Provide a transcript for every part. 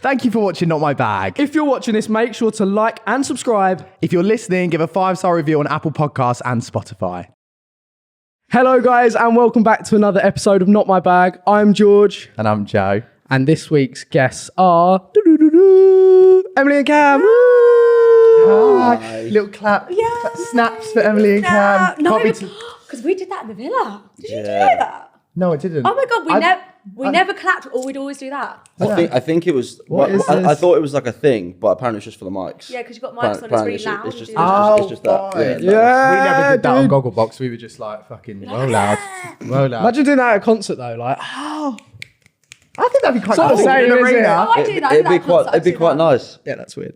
Thank you for watching Not My Bag. If you're watching this, make sure to like and subscribe. If you're listening, give a 5-star review on Apple Podcasts and Spotify. Hello, guys, and welcome back to another episode of Not My Bag. I'm George, And I'm Joe. and this week's guests are Emily and Cam. Hi. Little clap. Snaps for Emily and Cam. No, Can't be because we did that in the villa. Did you know that? No, I didn't. Oh my god, we never clapped, or we'd always do that. I think it was. What is I this? thought it was like a thing, but apparently it's just for the mics. Yeah, because you've got mics on, Apparently it's really loud. It's just, and it's just that. fine. Yeah, we never did that on dude. Gogglebox. We were just like fucking well loud. Well loud. Imagine doing that at a concert, though. Like, I think that'd be quite Sort of cool same, in an isn't it? arena. Oh, I do that. It'd be quite nice. yeah, that's weird.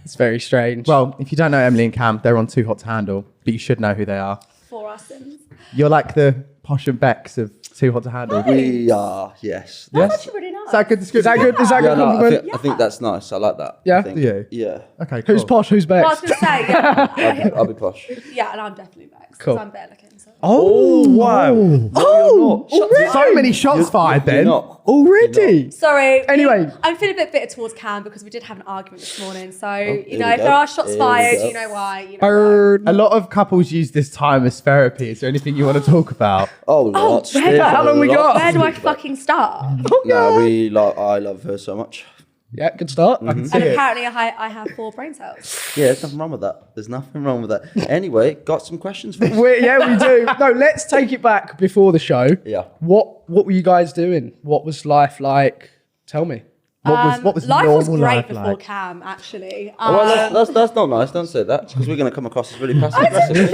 It's very strange. Well, if you don't know Emily and Cam, they're on Too Hot to Handle, but you should know who they are. For our sins. You're like the Posh and Becks of Too Hot to Handle. We are, yes. That's actually really nice. Is that a good description? Is that good? Is that a Yeah, good no, compliment? I think that's nice. I like that. Yeah? I think. Do you? Yeah. Okay, cool. Who's posh? Who's Well, I was Bex? going to say, yeah. I'll be posh. Yeah, and I'm definitely Bex. Cool. Because I'm better looking. So. Oh, wow. Oh, already? So many shots fired You're then. not. Already? Sorry. Anyway. I'm feeling a bit bitter towards Cam because we did have an argument this morning. So, here you know, we if go. there are shots Here we fired, go. you know why. You know why. Bird. A lot of couples use this time as therapy. Is there anything you want to talk about? Oh, lots. where There's how long we lots got? to Where do I talk about. fucking start? No, I love her so much. Yeah, good start. I can see And it. apparently I have 4 brain cells. Yeah, there's nothing wrong with that. There's nothing wrong with that. Anyway, got some questions for you. Yeah, we do. No, let's take it back before the show. Yeah. What were you guys doing? What was life like? Tell me. What was Life normal was great life before like? Cam, actually. Well, that's not nice. Don't say that because we're going to come across as really passive aggressive.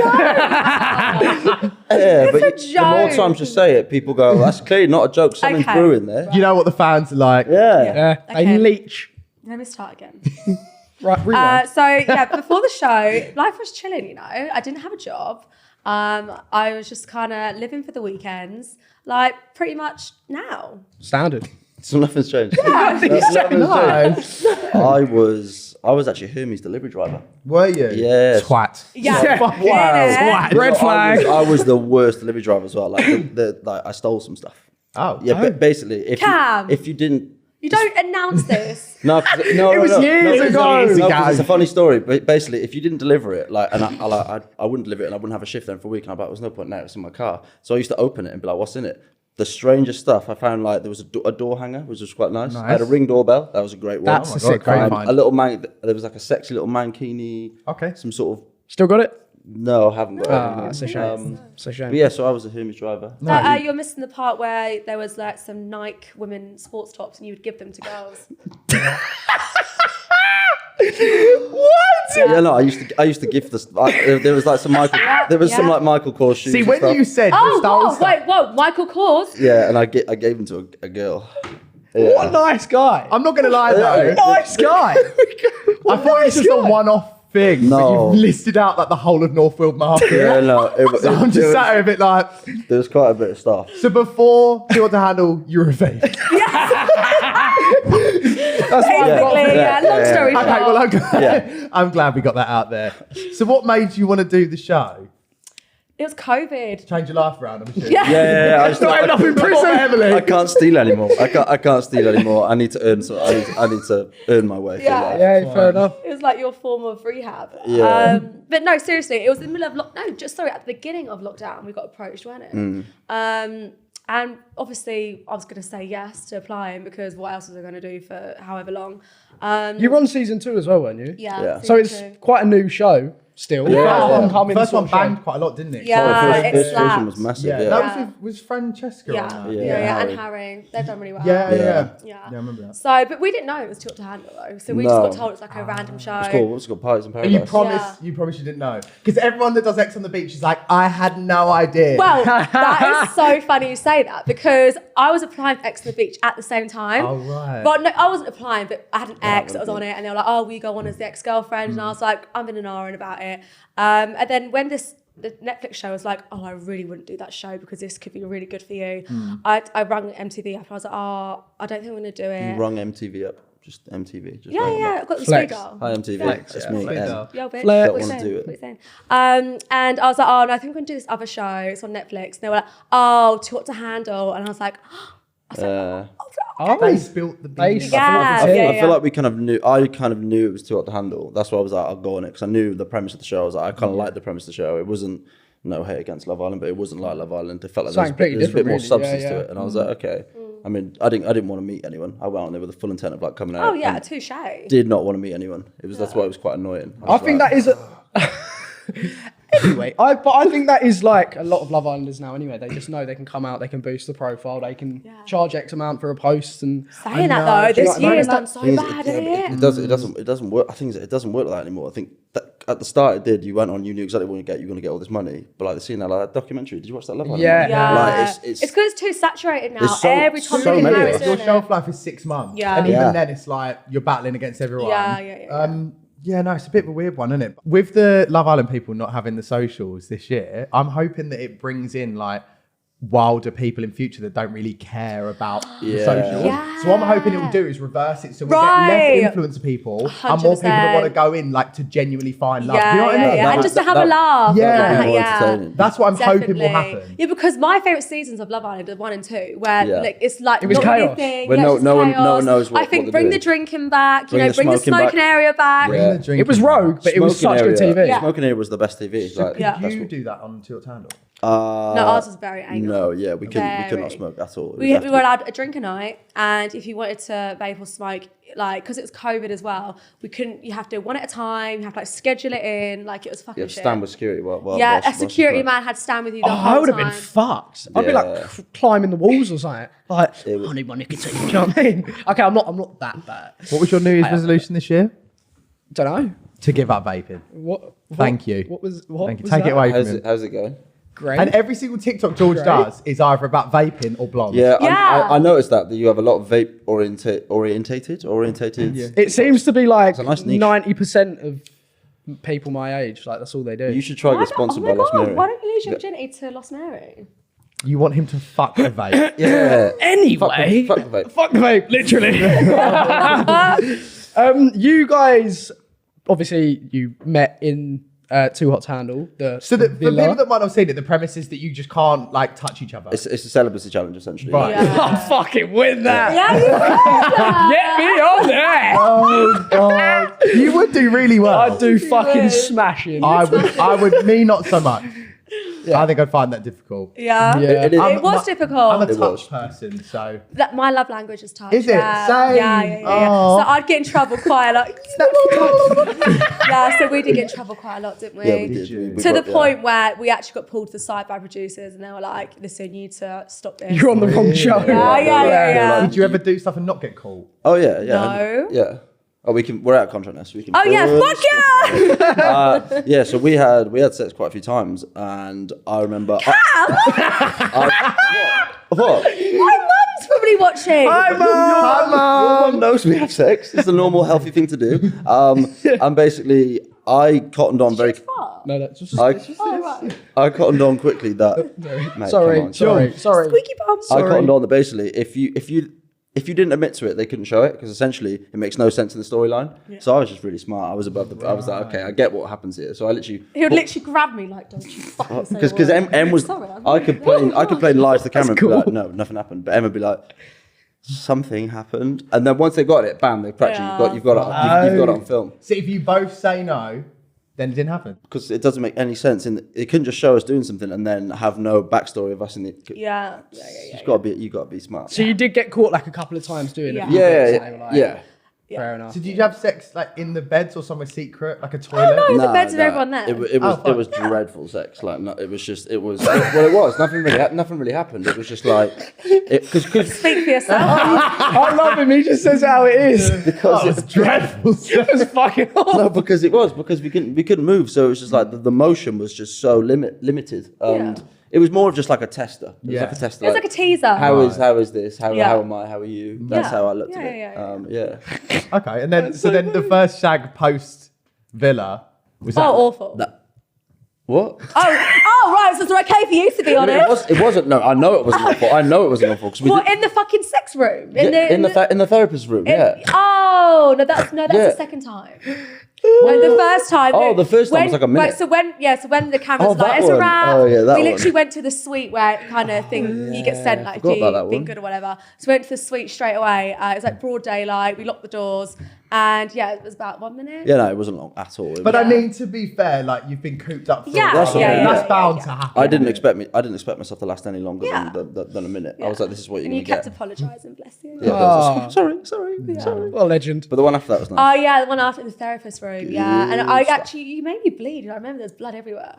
Yeah, but It's a the more joke. times you say it, people go, "That's clearly not a joke. Something's Okay. brewing there." You know what the fans are like. Yeah. Yeah, Okay. they leech. Let me start again. Right, rewind. So yeah, before the show, life was chilling. You know, I didn't have a job. I was just kind of living for the weekends, like pretty much now. Standard. So nothing's changed. Nothing's changed. I was actually Hermes delivery driver. Were you? Yes. Twat. Yeah. Fuck Yeah. wow. Twat. Red flag. I was the worst delivery driver as well. Like, like I stole some stuff. Oh. Yeah, but basically, Cam. if you didn't. You don't announce this. No, no, It was years ago. No, 'cause it's a funny story. But basically, if you didn't deliver it, like, and I wouldn't deliver it, and I wouldn't have a shift then for a week, and I'm like, there's no point now. It's in my car. So I used to open it and be like, what's in it? The strangest stuff. I found like there was a door hanger, which was quite nice. I had a Ring doorbell. That was a great one. That's Oh my a God, sick great one. find. A little man. There was like a sexy little mankini. Okay. Some sort of. Still got it? No, I haven't got it. Ah, it's a shame. It's a But shame. yeah, so I was a Hermes driver. You're missing the part where there was like some Nike women sports tops, and you would give them to girls. What? Yeah, no, I used to gift this. There was like some Michael. There was some yeah. like Michael Kors shoes. See, and when stuff. you said you Oh, stole whoa, stuff, whoa, Michael Kors. Yeah, and I gave them to a girl. Yeah. What a nice guy. I'm not going to lie though. nice guy. I thought it was just a one-off thing. No. But you've listed out like the whole of Northfield Market. Yeah, no. So I'm just sat here a bit like. There was quite a bit of stuff. So before you want to handle, you're a thief. That's why I've got- Basically, yeah. Long story short. Okay, well, Yeah. I'm glad we got that out there. So what made you want to do the show? It was COVID. Change your life around, I'm assuming. Yeah. Yeah. I just Not end up in prison, Emily. I can't steal anymore. I can't steal anymore. I need to earn. So I need to earn my way. through Yeah. life. Yeah, fair enough. It was like your form of rehab. Yeah. But no, seriously, it was in the middle of at the beginning of lockdown, we got approached, weren't it? And obviously, I was going to say yes to applying because what else was I going to do for however long? You were on season 2 as well, weren't you? Yeah. So it's season two. quite a new show still. Yeah. Upcoming First one sort of show. banged quite a lot, didn't it? Yeah. Oh, the it first version slapped. was massive. Yeah, Yeah. that was Francesca. Yeah. on that. Yeah, and Harry. Harry. They've done really well. Yeah. Yeah. Yeah, I remember that. So, but we didn't know it was Too Hot to Handle though. So we just No. got told it's like a random show. It's called what's it called? Parties in And you Paradise. promise you didn't know. Because everyone that does X on the Beach is like, I had no idea. Well, that is so funny you say that because I was applying for X on the Beach at the same time. Oh, right. But no, I wasn't applying, but I had an ex that was on it, and they were like, "Oh, will you go on as the ex-girlfriend?" And I was like, "I'm in an R about it." And then when the Netflix show was like, "Oh, I really wouldn't do that show because this could be really good for you," I rang MTV up. And I was like, "Oh, I don't think I'm going to do it." You rung MTV up. Just MTV. Just Yeah, rang them yeah, up. I've got the Flex. speed dial. Hi MTV. Flex, That's yeah, me. Flex. Em. Yo, bitch. Flex. What Don't you wanna saying? do it. What you saying? And I was like, oh, no, I think I'm going to do this other show. It's on Netflix. And they were like, oh, Too Hot to Handle. And I was like, They spilt the beans. Yeah. I feel like we kind of knew. I kind of knew it was too hot to handle. That's why I was like, I'll go on it because I knew the premise of the show. I was like, I kind of liked the premise of the show. It wasn't no hate against Love Island, but it wasn't like Love Island. It felt like there was a bit more substance to it, and I was like, okay. I mean, I didn't want to meet anyone. I went on there with the full intent of like coming out. Oh yeah, touche. Did not want to meet anyone. That's why it was quite annoying. I think that is. Anyway, I think that is like a lot of Love Islanders now. Anyway, they just know they can come out, they can boost the profile, they can charge X amount for a post. And saying that though, this year has done so bad, it doesn't work. I think it doesn't work like that anymore. I think that at the start it did. You went on, you knew exactly what you're going to get all this money. But like the scene, like that documentary. Did you watch that Love Island? Yeah. Like, it's because it's too saturated now. So, Every time so you many. Your shelf life is 6 months. Yeah. And even then it's like you're battling against everyone. Yeah, no, it's a bit of a weird one, isn't it? With the Love Island people not having the socials this year, I'm hoping that it brings in like wilder people in future that don't really care about the socials. Yeah. So what I'm hoping it will do is reverse it, so we'll get less influencer people 100%. And more people that want to go in like to genuinely find love. Yeah, you know what I mean? And just to have a laugh. That's what I'm hoping will happen. Yeah, because my favourite seasons of Love Island are 1 and 2, where like it's like it was chaos. Where no one knows what I think they're bring doing. the drinking back, bring the smoking area back. It was rogue, but it was such good TV. Smoking area was the best TV. So could you do that on Too Hot to Handle? No, ours was very anal. No, we could not smoke at all. We were allowed a drink a night, and if you wanted to vape or smoke, like because it was COVID as well, we couldn't. You have to one at a time. You have to like schedule it in. Like it was fucking shit. Stand with security. A security man had to stand with you the whole time. I would have been fucked. I'd be like climbing the walls or something. Like, I need my nicotine. You know what I mean? Okay, I'm not that bad. What was your New Year's resolution this year? Don't know. To give up vaping. Thank you. Thank you. Take it away from him. How's it going? Great. And every single TikTok George does is either about vaping or blonde. Yeah. I noticed that you have a lot of vape orientated. Yeah. It seems to be like a nice niche. 90% of people my age. Like that's all they do. You should try to get sponsored by Lost Mary. Why don't you lose your virginity to Lost Mary? You want him to fuck a vape. Yeah. Anyway. Fuck the vape. Fuck the vape, literally. You guys, obviously, you met in Too Hot to Handle. For people that might not have seen it, the premise is that you just can't like touch each other. It's a celibacy challenge, essentially. Right. Yeah. I'll fucking win that. Yeah, you Get me on there. Oh God. You would do really well. I'd do fucking smashing. I would, me not so much. Yeah. I think I'd find that difficult. Yeah. Yeah. It was difficult. I'm a touch person, so. My love language is touch. Is it? Yeah. Same. Yeah. Oh. So I'd get in trouble quite a lot. Yeah, so we did get in trouble quite a lot, didn't we? Yeah, we did. To the point where we actually got pulled to the side by producers and they were like, listen, you need to stop this. You're on the wrong show. Yeah. Did you ever do stuff and not get caught? Oh yeah. No. Yeah. Oh, we're out of contract now, so we can. Oh yeah, fuck yeah! Yeah, so we had sex quite a few times, and I remember. What? My mum's probably watching. Your mum knows we have sex. It's a normal, healthy thing to do. And basically, I cottoned on very. No, that's just. Right. I cottoned on quickly that. Mate, Sorry. Squeaky bum. I cottoned on that basically, if you didn't admit to it, they couldn't show it because essentially it makes no sense in the storyline. Yeah. So I was just really smart. I was I was like, okay, I get what happens here. So I literally. He would literally grab me like, don't you fucking say because Em was. Sorry, I could play lies to the camera and be like, no, nothing happened. But Em would be like, something happened, and then once they got it, bam, they practically you've got it on film. So if you both say no, then it didn't happen. Because it doesn't make any sense. It couldn't just show us doing something and then have no backstory of us in it. Yeah. You got to be smart. So you did get caught like a couple of times doing it. Yeah. Fair enough. So did you have sex like in the beds or somewhere secret, like a toilet? Oh no, the beds of everyone there. It was dreadful sex. Like it was nothing really happened. It was just like because Speak for yourself. I love him. He just says how it is. Because it's dreadful. It was fucking awful. No, because we couldn't move. So it was just like the motion was just so limited. And it was more of just like a tester. It was like a tester. It was like a teaser. How is this? How am I? How are you? That's how I looked at it. Okay, and then the first shag post Villa was that awful. What? Oh, right. So it's okay for you to be on it. It wasn't. No, I know it wasn't awful. I know it wasn't awful. In the fucking sex room? In the therapist's room. Yeah. Oh no, that's the second time. No, the first time. Oh, the first time was like a minute. Right, so when the cameras Oh, that like, it's a one. wrap. Oh, yeah, that we one. literally went to the suite where it kind of thing you get sent like if forgot about that you've been one. good or whatever. So we went to the suite straight away. It was like broad daylight. We locked the doors, and yeah, it was about 1 minute. Yeah, no, it wasn't long at all. But I mean, to be fair, like you've been cooped up for Yeah, a while. That's yeah, bound yeah. to happen. I didn't expect myself to last any longer Yeah. than a minute. I Yeah. was like, this is what you're And going you to kept get. apologising, bless you. Yeah, Oh. sorry. What a legend. But the one after that was nice. Oh yeah, the one after in the therapist room. Yeah, and I Good stuff. actually, you made me bleed. I remember there's blood everywhere.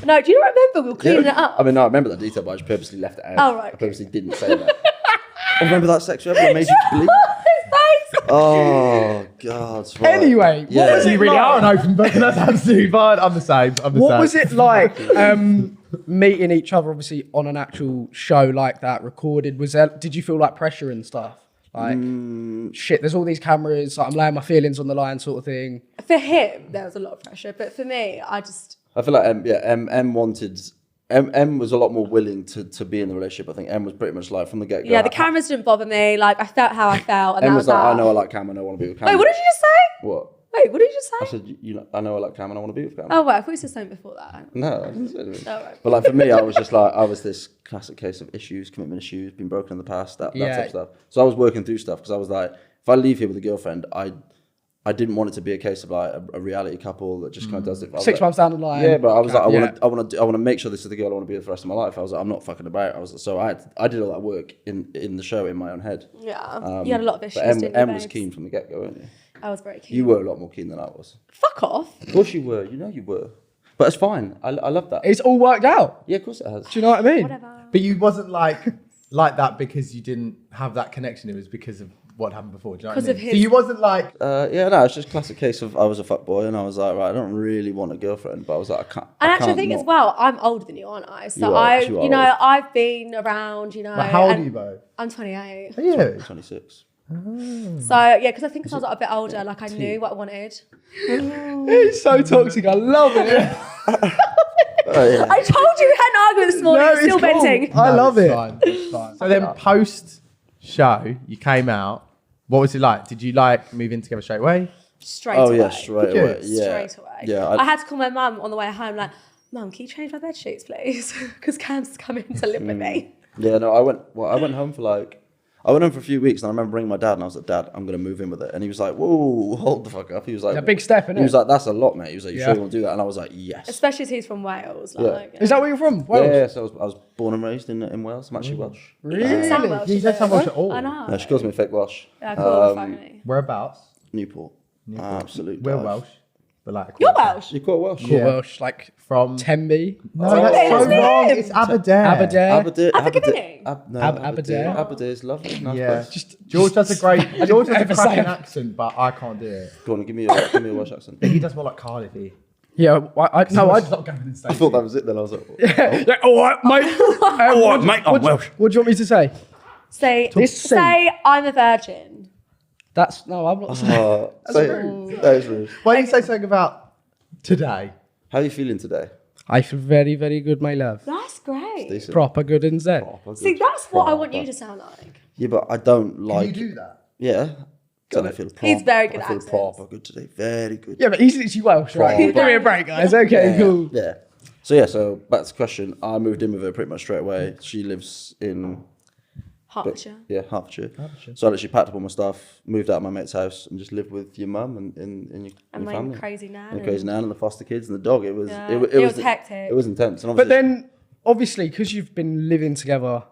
No, do you not remember? We were cleaning it up. I mean, no, I remember that detail, but I just purposely left it out. Oh, right, I purposely didn't say that. Oh, remember that sex you had that made you bleed? His face. Oh, God. Right. Anyway, what Yeah. was it You really like? are an open book, and that's absolutely fine. I'm the same. What was it like meeting each other, obviously, on an actual show like that, recorded? Did you feel like pressure and stuff? Like, shit, there's all these cameras, like, I'm laying my feelings on the line sort of thing. For him, there was a lot of pressure, but for me, I I feel like M wanted... M was a lot more willing to be in the relationship. I think M was pretty much like from the get-go. yeah, the cameras didn't bother me. Like I felt how I felt, and M that was was like, that. I know I like Cam and I want to be with Cam. Wait, what did you just say? What? Wait, what did you just I say? said, you know, I know I like Cam and I want to be with Cam. Oh, well, I thought you said something before that. No, I didn't say anything. Oh, right. But like for me, I was just like, I was this classic case of issues, commitment issues, been broken in the past, that type of stuff. So I was working through stuff because I was like, if I leave here with a girlfriend, I didn't want it to be a case of like a reality couple that just kind of does it. 6 months down the line. Yeah, but I was like, Yeah. I want to make sure this is the girl I want to be with for the rest of my life. I was like, I'm not fucking about. So I did all that work in the show in my own head. Yeah, you had a lot of issues. But didn't you, M was babes? keen from the get go, weren't you? I was very keen. You were a lot more keen than I was. Fuck off. Of course you were. You know you were. But it's fine. I love that. It's all worked out. Yeah, of course it has. Do you know what I mean? Whatever. But you wasn't like that because you didn't have that connection. It was because of what happened before. Do you know what I Because mean? of So his- you wasn't like. Yeah, no, it's just a classic case of I was a fuckboy and I was like, right, I don't really want a girlfriend, but I was like, I can't. And I actually, I can't think not. as well, I'm older than you, aren't I? So You are you know, old. I've been around, you know. Like, how old are and you both? I'm 28. Are you? 26. So yeah, because I think as I was like, a bit older, like I knew what I wanted. It's so toxic. I love it. Oh, yeah. I told you we had an argument this morning. No, You're still it's cool. venting. I love it's it. Fine, it's fine. So then post show, you came out. What was it like? Did you like move in together straight away? Straight Oh away. yeah, straight Did you? away. Yeah. Straight away. Yeah. I had to call my mum on the way home, like, Mum, can you change my bed sheets, please? Because Cam's coming to live with me. Yeah, no, I went home for a few weeks and I remember ringing my dad and I was like, Dad, I'm going to move in with it. And he was like, whoa, hold the fuck up. He was like, A big step, innit? He was like, that's a lot, mate. He was like, you Yeah. sure you want to do that? And I was like, yes. Especially as he's from Wales. Like, Is that where you're from? Yeah, Wales? yeah, so I was born and raised in Wales. I'm actually Welsh. He doesn't sound Really? Welsh, You does don't it? sound Welsh at all. I know. No, she calls me fake Welsh. Yeah, cool, funny. Whereabouts? Newport. Absolute We're dive. Welsh. But like You're Welsh? You're quite Welsh. Cool Yeah. Welsh, like from. Tenby. No, that's so isn't it? wrong. It's Aberdare. Aberdare. Aberdare. Abergavenny? Aberdare. Aberdare is lovely. Nice Yeah. place. Just George does a great. George does a ever say cracking it. accent, but I can't do it. Go on, give me a Welsh accent. He does more like Cardiff-y. yeah. I George's not going in I thought that was it then. I was like, yeah. All right, mate. All right, mate. I'm Welsh. What do you want me to say? Say, This say I'm a virgin. That's no. I'm not. that is rude. Why don't you say something about today? How are you feeling today? I feel very, very good, my love. That's great. Decent. Proper good and zen. Proper See, good. that's what I want Proper. you to sound like. Yeah, but I don't Can like. you do that? Yeah. Don't I feel proper? He's very good I at feel accents. proper good today. Very good. Yeah, but he's literally Welsh, right? Proper. Give me a break, guys. Okay, Yeah, cool. Yeah. So back to the question. I moved in with her pretty much straight away. She lives in Hertfordshire. Hertfordshire. So I literally packed up all my stuff, moved out of my mate's house, and just lived with your mum and your And my family. crazy nan. And the crazy nan and the foster kids and the dog. It was Yeah. it It was was hectic. It was intense. And But obviously, then, obviously, because you've been living together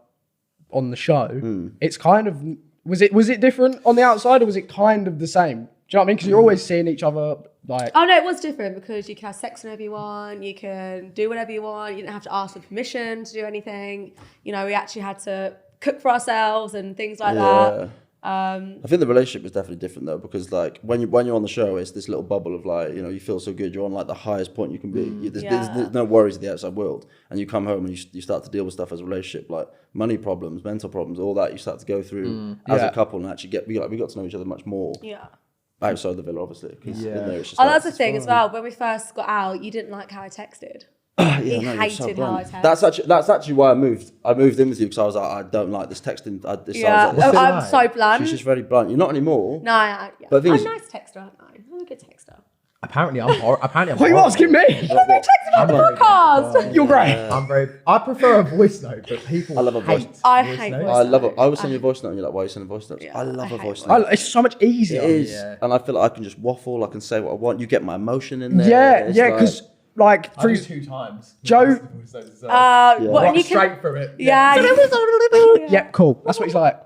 on the show, it's kind of was it different on the outside, or was it kind of the same? Do you know what I mean? Because you're always seeing each other like. Oh no, it was different because you can have sex whenever you want, you can do whatever you want, you didn't have to ask for permission to do anything. You know, we actually had to cook for ourselves and things like that. I think the relationship is definitely different though, because like when you're on the show, it's this little bubble of like, you know, you feel so good, you're on like the highest point you can be. There's no worries of the outside world, and you come home and you start to deal with stuff as a relationship, like money problems, mental problems, all that. You start to go through as a couple and actually we got to know each other much more Yeah. outside the villa, obviously. 'Cause in there it's just Oh, like- that's the thing as well. When we first got out, you didn't like how I texted. Yeah, He no, you're hated how I blunt. text. That's actually why I moved. I moved in with you because I was like, I don't like this texting. So I was Yeah, like, it I'm like? so blunt. she's just very blunt. You're not anymore. No, yeah. But the thing I'm is- a nice texter, aren't I? I'm a good texter. Apparently, I'm What are you horrible. asking me? I'm very Podcast. You're great. I prefer a voice note, but people I love a voice. I hate notes. voice I love it. notes. I would send you a voice note and you're like, why are you sending voice notes? Yeah, I love I a hate voice voice note. It's so much easier. It is. Yeah. And I feel like I can just waffle. I can say what I want. You get my emotion in there. Yeah, It's yeah, like- because like I through do 2 times. Joe- What, Rock and you straight can, through it. yeah. yeah, cool. That's what he's like.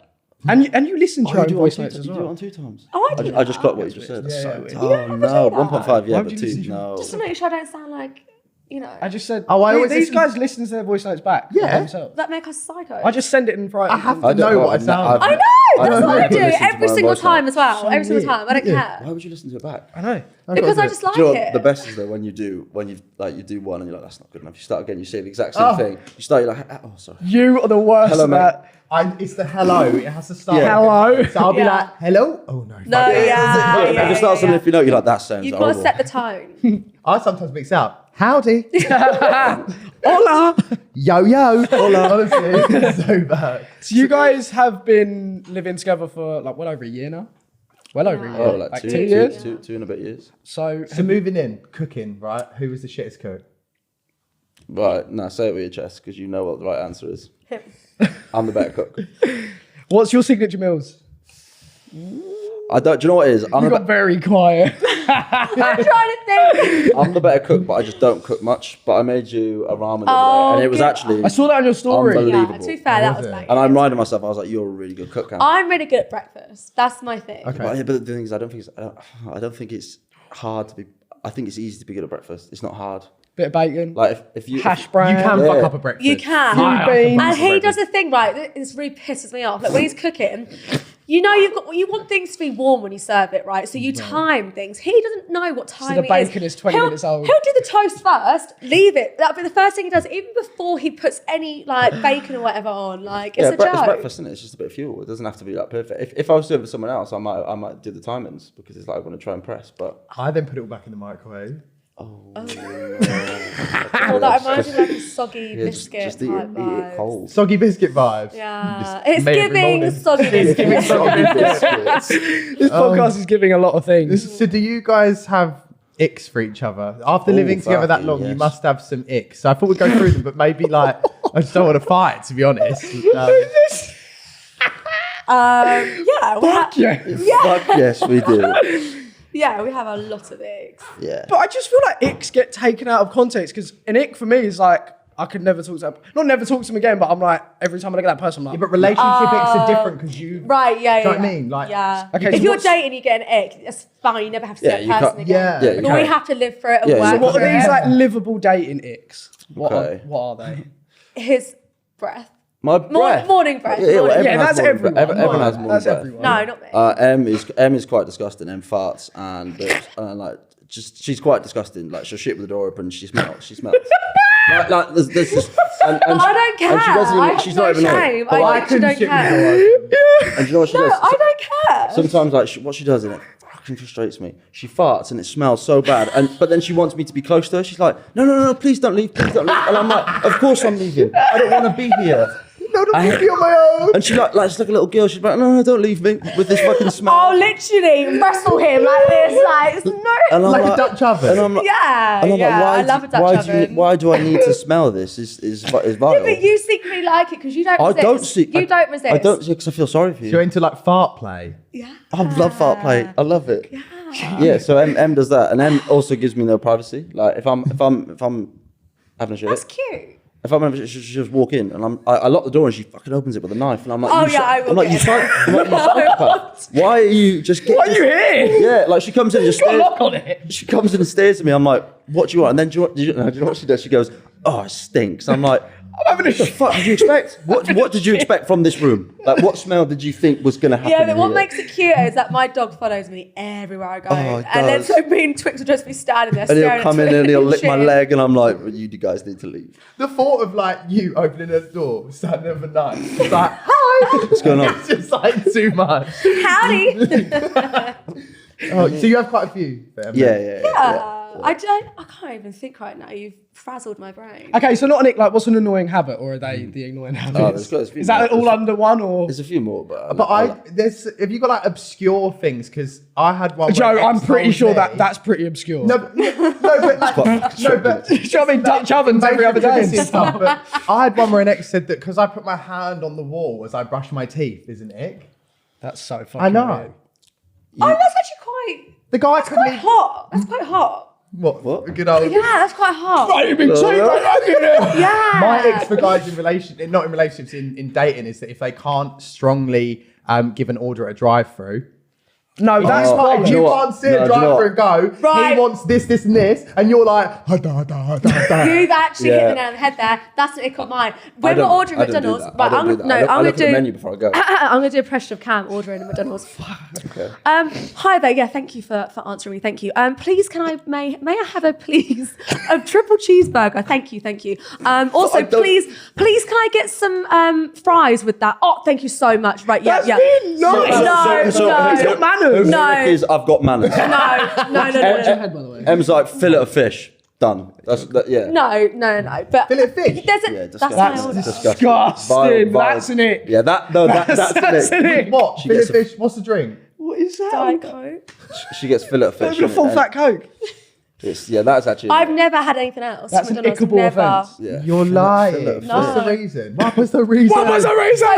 And you listen to Oh, your you own do it voice on notes two, as you do it well. on 2 times. Oh, I do I just that. clocked what you just said. Yeah, so weird. Oh no, 1.5. Yeah, Why but would you 2. listen to- No. Just to make sure I don't sound like, you know, I just said, Oh, I always these listen- guys listen to their voice notes back. Yeah. Themselves. that make us psycho. I just send it in Friday. I have to I don't know know, what I I've sound. I know. I've That's what I never do listened to every my single voice time note. as well. So Every single weird. time. I don't care. Why would you listen to it back? I know. Because I just like Do you know it. the best is though when you do one and you're like that's not good enough. You start again, you say the exact same thing. You start, you're like, oh sorry. You are the worst Hello, at mate. that. It's the hello. It has to start. Yeah. Hello. So I'll be Yeah. like, hello. Oh no. No, fuck it. yeah. If it starts something, if you know, you're like that sounds You've got to horrible. set the tone. I sometimes mix up. Howdy. Hola. Yo yo. Hola. Honestly, it's so bad. So you guys have been living together for like well over a year now. Well over a year. Oh, like 2 years. two and a bit years. So So moving in, cooking, right? Who was the shittest cook? Right, now say it with your chest because you know what the right answer is. Him. I'm the better cook. what's your signature meals? I don't. Do you know what it is? You got very quiet. I'm trying to think. I'm the better cook, but I just don't cook much. But I made you a ramen the other day, and it was good. actually I saw that on your story. Unbelievable. Yeah, to be fair, that Was was it? like. And I reminded myself, I was like, "You're a really good cook." Cam. I'm really good at breakfast. That's my thing. Okay. But the thing is, I don't think it's hard to be. I think it's easy to be good at breakfast. It's not hard. Bit of bacon. Like if you hash You brown. can Yeah. fuck up a breakfast. You can. Few beans. And he does a thing, right? This really pisses me off. Like when he's cooking, you know you want things to be warm when you serve it, right? So you time things. He doesn't know what time the it bacon is 20 minutes old. He'll do the toast first, leave it. That'll be the first thing he does, even before he puts any like bacon or whatever on. Like it's a it's joke. breakfast, isn't it? It's just a bit of fuel. It doesn't have to be like perfect. If I was doing it for someone else, I might do the timings because it's like I want to try and press. But I then put it all back in the microwave. Oh, that reminds me of like a soggy biscuit just eat type it vibe. cold. Soggy biscuit vibes. Yeah, Just it's made every giving morning. soggy biscuit. This podcast is giving a lot of things. So do you guys have icks for each other? After living together that fucking long, you yes. must have some icks. So I thought we'd go through them, but maybe like, I just don't want to fight, to be honest. Yeah, we have, Yeah. Fuck yes, we do. yeah, we have a lot of eggs. Yeah. But I just feel like icks get taken out of context because an ick for me is like I could never talk to them. Not never talk to them again, but I'm like every time I look at that person, I'm like, Yeah, but relationship icks are different because you... Right, yeah, yeah. Do you know what I yeah. mean? Like- yeah. Okay, if so you're what's- dating, you get an egg. That's fine. You never have to see Yeah, that you person can't- again. Yeah. Yeah, you But we can't. have to live for it and Yeah, work so what for are these it. like livable dating icks? What Okay. are they? His breath. My breath. Morning breath. Yeah, well, morning Yeah, everyone has that's morning everyone. breath. Everyone has morning That's breath. everyone. No, not me. M is quite disgusting. M farts and like just she's quite disgusting. Like she'll shit with the door open. She smells. like there's just and I don't care. And she doesn't even, I have she's no not even shame. But I like, literally don't shit care. with no and do you know what she No, does? I don't care. Sometimes like what she does and it fucking frustrates me. She farts and it smells so bad. But then she wants me to be close to her. She's like, no, please don't leave, please don't leave. And I'm like, of course I'm leaving. I don't want to be here. No, don't leave me on my own. And she like she's like a little girl. She's like, no, don't leave me with this fucking smell. Oh, literally wrestle him like this. Like, no. And I'm Like a Dutch oven. And I'm like, Yeah, and I'm yeah. like, I love a Dutch oven. why do I need to smell this? Is vile. But you secretly like it because you don't I resist. don't see. You don't resist. I don't because I feel sorry for you. You're into like fart play. Yeah. I love fart play. I love it. Yeah. So M does that, and M also gives me no privacy. Like if I'm having a shit. That's cute. If I'm having a shit, she just walk in, and I lock the door, and she fucking opens it with a knife, and I'm like, Oh, you yeah, I will I'm like, get you it. psychopath. Why are you just getting? Why are you here? Yeah, like she comes in and just Got a stares. lock on it. She comes in and stares at me. I'm like, what do you want? And then do you know what she does? She goes, oh, it stinks. I'm like, I'm having a what the fuck did you expect? What did you expect from this room? Like, what smell did you think was going to happen? Yeah, but what here? makes it cute is that my dog follows me everywhere I go. Oh, it and then does. so me and Twix will just be standing there And staring he'll come at in and he'll lick my shit. leg, and I'm like, well, you guys need to leave. The thought of like you opening a door, standing there for night, it's like, hi. What's going on? It's just like too much. Howdy. Oh, so you have quite a few. Yeah. I can't even think right now. You've frazzled my brain. Okay, so not an what's an annoying habit, or are they the annoying habits? Is that all under one, or there's a few more? But have you got like obscure things? Because I had one. Joe, I'm pretty sure that's pretty obscure. No, but do you know what I mean? Dutch ovens every other day and stuff. But I had one where an ex said that because I put my hand on the wall as I brush my teeth is an ick. That's so fucking I know. weird. Oh, that's actually quite. The guy That's quite hot. That's quite hot. What? Good old. Yeah, that's quite hot. Yeah. My ex for guys not in relationships, in dating, is that if they can't strongly give an order at a drive-through. No, that's fine. You can't sit a drive-through and go, Right. he wants this, this, and this, and you're like, You've actually hit the nail on the head there. That's an ick of mine. When we're ordering McDonald's, right? I'm gonna do the menu before I go. I'm gonna do a impression of Cam ordering a McDonald's. Okay. Hi there. Yeah, thank you for answering me. Thank you. Please, may I have a triple cheeseburger? Thank you. Also, please, can I get some fries with that? Oh, thank you so much. Right? Yeah. Nice. No. Manners. No. Is I've got manners. No. Em's like fillet of fish. Done. Yeah. No. But fillet of fish. That's my order. Disgusting. That's an ick. Yeah, that's an ick. What? Fillet of fish? What's the drink? What is that? Diet Coke. She gets fillet of fish. A full fat Coke. That's actually. I've never had anything else. That's an McDonald's, ickable never. offence. Yeah. You're lying. What's the reason? What was the reason? So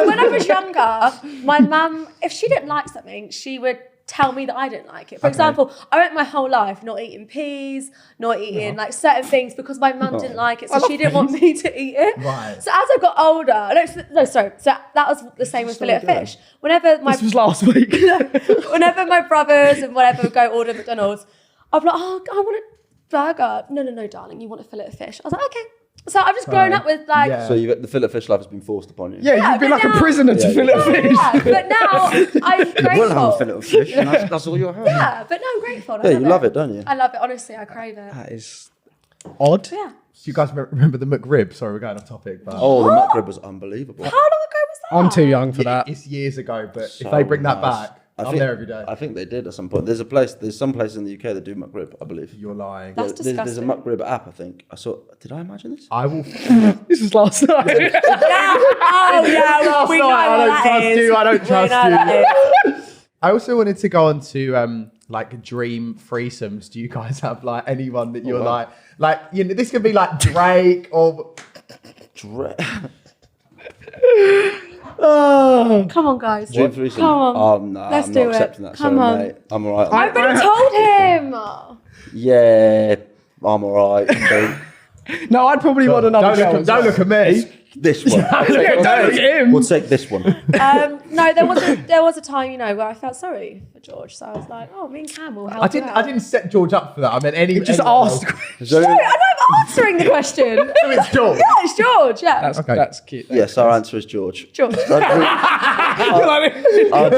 when I was younger, my mum, if she didn't like something, she would tell me that I didn't like it. For example, I went my whole life not eating peas, not eating like certain things because my mum didn't like it, so she didn't want me to eat it. Right. So as I got older, so that was the same with fillet of fish. This was last week. Whenever my brothers and whatever would go order McDonald's, I'd be like, oh, I want a burger. No, darling, you want a fillet of fish. I was like, okay. So I've just grown up with like. Yeah. So the fillet of fish life has been forced upon you. Yeah, you've been like a prisoner to fillet of fish. Yeah, but now I'm grateful. You will have a fillet of fish, and that's all you'll have. Yeah, but now I'm grateful. Yeah, you love it, don't you? I love it. Honestly, I crave it. That is odd. Yeah. Do you guys remember the McRib? Sorry, we're going off topic. But Oh, the McRib was unbelievable. How long ago was that? I'm too young for that. It's years ago, but So if they bring that nice. back, I'm there every day. I think they did at some point. There's some place in the UK that do McRib, I believe. You're lying. That's There's a disgusting. McRib app, I think. Did I imagine this? I will. This was last night. Oh yeah, we know I don't trust you. you. I also wanted to go on to like dream threesomes. Do you guys have like anyone that you're like this could be like Drake or Oh. Come on, guys. Dream threesome. Come on. Oh no, Let's I'm do not it. accepting that. Come Sorry, on. mate. I'm alright. I've already told him. Yeah, I'm alright. I think. No, I'd probably want another girl. Don't look at me. This one. Don't look at him. We'll take this one. No, there was a time, where I felt sorry for George, so I was like, oh, me and Cam will help. I didn't set George up for that. I meant any. Just anyone asked. else. No, I'm answering the question. So it's George. Yeah, it's George. Yeah, That's cute. Yes, our answer is George. George. Our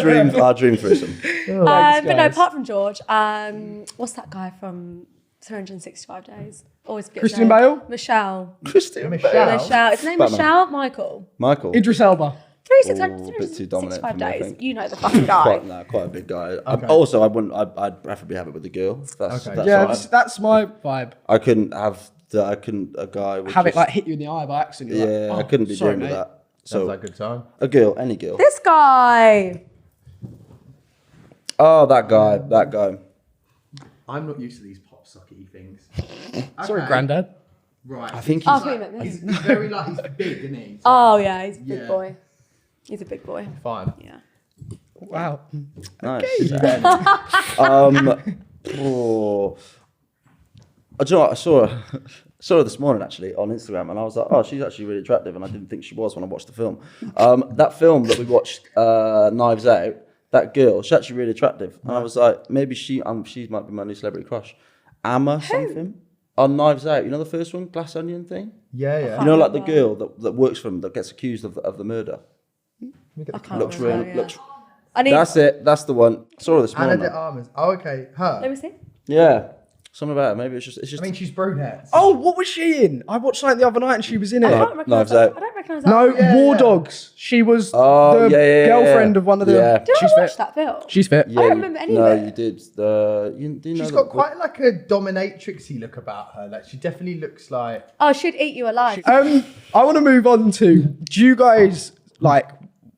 dream threesome. But no, apart from George, what's that guy from 365 Days? Always forget his Christian name. Bale? Michelle. Michelle. Is his name Batman. Michelle? Michael. Michael. Idris Elba. A bit too dominant 365 for me, I days. think. You know the fucking guy. Quite a big guy. Okay. Also, I'd preferably have it with a girl. That's Okay. Yeah, all right. that's my vibe. I couldn't have a guy would Have it just- like hit you in the eye by accident. You're Yeah, like, I couldn't be sorry, doing with mate. that. Sounds So like a good time. a girl, any girl. This guy. Oh, that guy. I'm not used to these pop socky things. Sorry, Grandad. Right. I think Oh, he's. wait a minute. He's very he's big, isn't he? Oh yeah, he's a big Yeah. boy. He's a big boy. Fine. Yeah. Wow. Nice. Oh. Do you know what? I saw her this morning actually on Instagram, and I was like, oh, she's actually really attractive, and I didn't think she was when I watched the film. That film that we watched, Knives Out, that girl, she's actually really attractive, and I was like, maybe she might be my new celebrity crush. Amma something on Knives Out. You know the first one, Glass Onion thing. Yeah. You know, like the girl that works for him that gets accused of the murder. I can't Looks remember, really. yeah. Looks. I need. That's it. That's the one. Saw her this Anna morning. de Armas. Oh, okay. Her. Let me see. Yeah. Something about it. Maybe it's just. I mean, she's brunette. Oh, what was she in? I watched something the other night and she was in it. I can't recognise Knives that. Out. I don't recognise that. No, War Dogs. She was the girlfriend of one of the. Yeah. Did I watch that film? She's fit. I don't remember any of it. No, you did. You know She's got quite like a dominatrixy look about her. Like she definitely looks like. Oh, she'd eat you alive. I want to move on to. Do you guys like?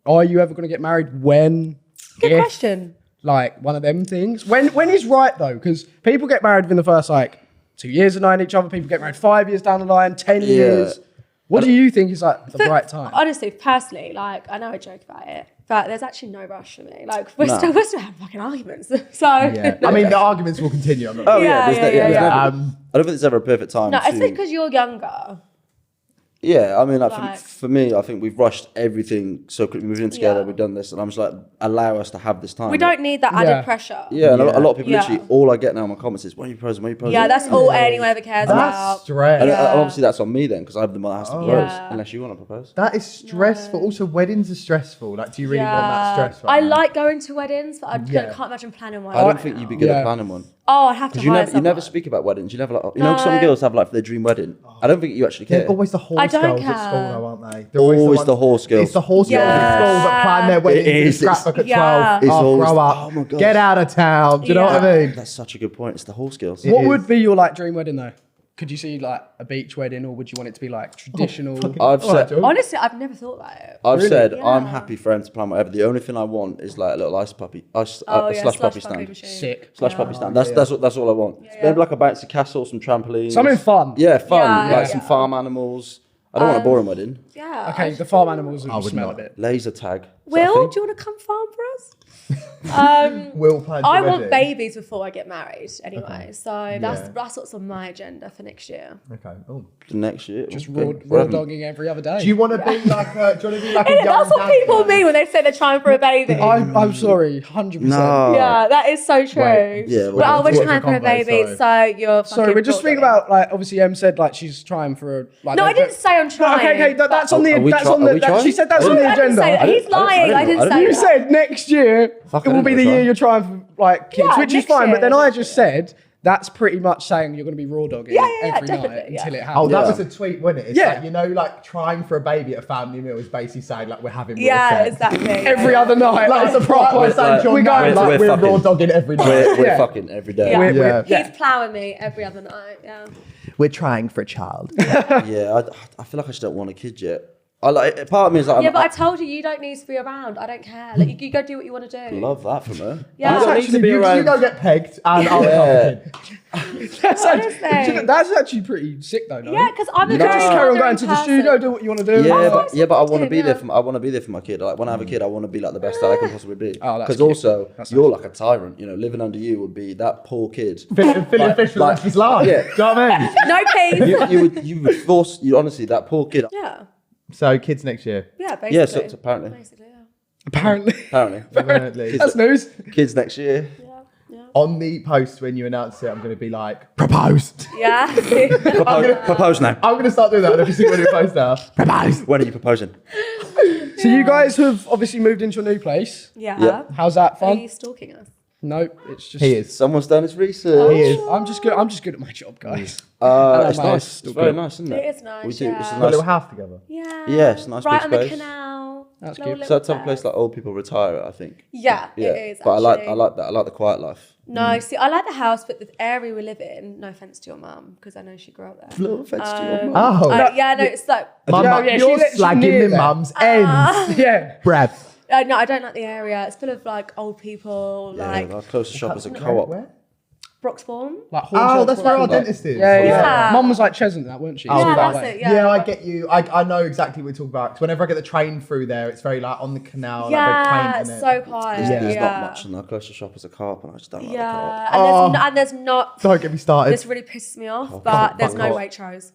Are you ever going to get married? When? Good question. Like one of them things. When is right though? Because people get married within the first like 2 years of knowing each other. People get married 5 years down the line, 10 years. What do you think is like the right time? Honestly, personally, like I know I joke about it, but there's actually no rush for me. Like we're still having fucking arguments. So Yeah. I mean, the arguments will continue. I'm not I don't think there's ever a perfect time. No, especially because you're younger. Yeah, I mean, for me, I think we've rushed everything so quickly. Moving in together, we've done this, and I'm just like, allow us to have this time. We don't need that added pressure. Yeah, and a lot of people literally, all I get now in my comments is, when are you proposing? When are you proposing? Yeah, that's all anyone ever cares about. That's stress. And obviously that's on me then, because I'm the one that has to propose, Yeah. unless you want to propose. That is stressful. Also, weddings are stressful. Like, do you really want that stress? Right I now? like going to weddings, but I can't imagine planning one. I don't think you'd be good at planning one. Oh, I'd have to hire Because you never speak about weddings. You never like, you know, some girls have like their dream wedding. I don't think you actually care. They're always the horse I don't girls care. at school, though, aren't they? They're Always the horse girls. It's the horse girls at school that plan their weddings in the is. scrapbook at 12. Yeah. It's Oh, always- grow up. oh my God. Get out of town. Do you know what I mean? That's such a good point. It's the horse girls. What would be your like dream wedding though? Could you see like a beach wedding, or would you want it to be like traditional? I've said, Honestly, I've never thought about it. I've said, Yeah. I'm happy for them to plan whatever. The only thing I want is like a little ice puppy, slush puppy stand. machine. Sick. Slush puppy stand. That's all I want. Maybe like a bouncy castle, some trampolines. Something fun. Yeah, fun. Yeah. Like some farm animals. I don't want a boring wedding. Yeah. Okay, the farm animals would smell a bit. Laser tag. Will, do you want to come farm for us? Will plan I your want wedding. babies before I get married anyway. So that's what's on my agenda for next year. Okay. Oh. Next year. Just raw dogging every other day. Do you want to be like a? Do you want to be like a young That's what dad people now? mean when they say they're trying for a baby. I'm sorry, 100%. No. Yeah, that is so true. Wait. Yeah, But oh, we're what's trying the for a convo? baby, so you're fucking Sorry, we're just thinking bullshit. about like obviously Em said like she's trying for a like. No, I didn't say I'm trying. Okay, that's on the Are we that's try- on are we the. trying? She said that's on the I didn't say that. agenda. He's lying. I didn't say You that. said next year Fuck, it I will didn't be the know year that. you're trying for like kids, Yeah, which is next fine. year, But then I next just year. said that's pretty much saying you're going to be raw dogging every night definitely, until it Oh, happens. that Yeah. was a tweet, wasn't it? It's like, you know, like trying for a baby at a family meal is basically saying like we're having raw Yeah, sex. exactly. Every other night. Like it's a proper We're St. John we're night, like we're we're raw fucking- dogging every night. We're Yeah. fucking every day. Yeah. Yeah. He's ploughing me every other night. Yeah. We're trying for a child. Yeah, I feel like I just don't want a kid yet. I like part of me is like Yeah, but I told you don't need to be around. I don't care. Like you go do what you want to I do. love that from her. Yeah. You don't need to be you around. go get pegged and I'll Yeah. That's actually pretty sick though. No? Yeah, because I'm a You can just very carry on going southern to the studio, person. do what you want to do. Yeah, but I want to be yeah. there for I want to be there for my kid. Like when I have a kid, I want to be like the best that I can possibly be. Oh, that's Because cute. also That's you're like a tyrant. You know, living under you would be that poor kid. Fillet fish for the rest of his life. Yeah. Do you know what I mean? No peas. you would force you honestly that poor kid. Yeah. So kids next year. Yeah, basically. Yeah, so apparently, Basically, yeah. Apparently. Apparently. That's news. kids next year. On the post when you announce it, I'm going to be like, proposed. Yeah. Propose now. I'm going to start doing that on every single new post now. Proposed. When are you proposing? So you guys have obviously moved into a new place. Yeah. Yeah. How's that Are fun? you stalking us? Nope, it's just. He is. Someone's done his research. He is. I'm just good. I'm just good at my job, guys. It's nice. nice. It's very nice, isn't it? It is nice, We do. yeah. It's a Got a nice. little house together. Yeah. Yeah, it's a nice right big on the space. canal. That's Little cute. So that type of bit. place like old people retire at, I think. Yeah, Yeah, it is. but I like actually. that. I like the quiet life. No, see, I like the house, but the area we live in. No offense to your mum, because I know she grew up there. No offense to your mum. Oh. Yeah, no, it's like. My Yeah, mum, yeah, you're she's slagging near me there. mum's ends. Yeah. Brad. No, I don't like the area. It's full of like old people, Yeah, like our closest shop is a co-op. Where? Broxbourne. Like Oh, that's where our Hornsey. dentist is. Yeah, yeah. Yeah. Mum was like Cheshunt, that weren't she? Oh, Yeah, right. that's Way. it. Yeah, Yeah, I get you. I know exactly what you're talking about. 'Cause whenever I get the train through there, it's very like on the canal. Yeah, like, very quaint, it's isn't so it? quiet. Yeah. There's Yeah. not much, and our closest shop is a co-op, and I just don't like the co-op. Yeah, Oh. and there's not. Don't get me started. This really pisses me off, fuck but there's no off. Waitrose.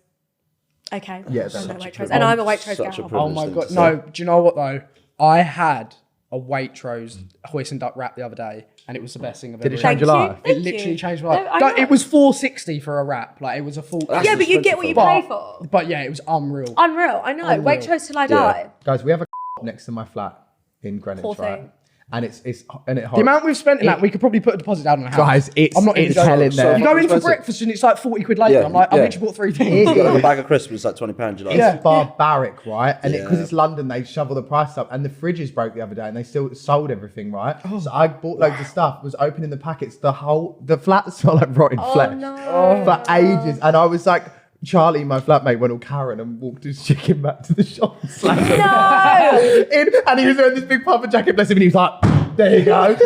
Okay. Yeah, there's no such a Waitrose, privilege. and I'm a Waitrose Such a gal. privilege. Oh my thing god. to No, say. do you know what though? I had a Waitrose hoist and duck wrap the other day, and it was the best thing I've Did ever it change eaten. your Thank life? you. It Thank literally you. changed my life. No, I Like, know. it was $4.60 for a wrap. Like it was a full. That's Yeah, but you get expensive what you though. pay for. But yeah, it was unreal. Unreal, I know. Unreal. Waitrose till I die. Guys, we have a next to my flat in Greenwich, Poor right? thing. and it's The amount we've spent in that, we could probably put a deposit down on a house. Guys, I'm not even it's hell in joking. there. You go in for Expensive. breakfast and it's like 40 quid later. I'm like, I've literally bought 3 things. You got like a bag of crisps, it's like £20. You're like, It's barbaric, right? And because Yeah. it's London, they shovel the price up. And the fridges broke the other day, and they still sold everything, right? So I bought loads of stuff, was opening the packets. The flat smelled like rotten flesh for ages. And I was like, Charlie, my flatmate, went all Karen and walked his chicken back to the shop and slammed it and he was wearing this big puffer jacket, bless him, and he was like, there you go.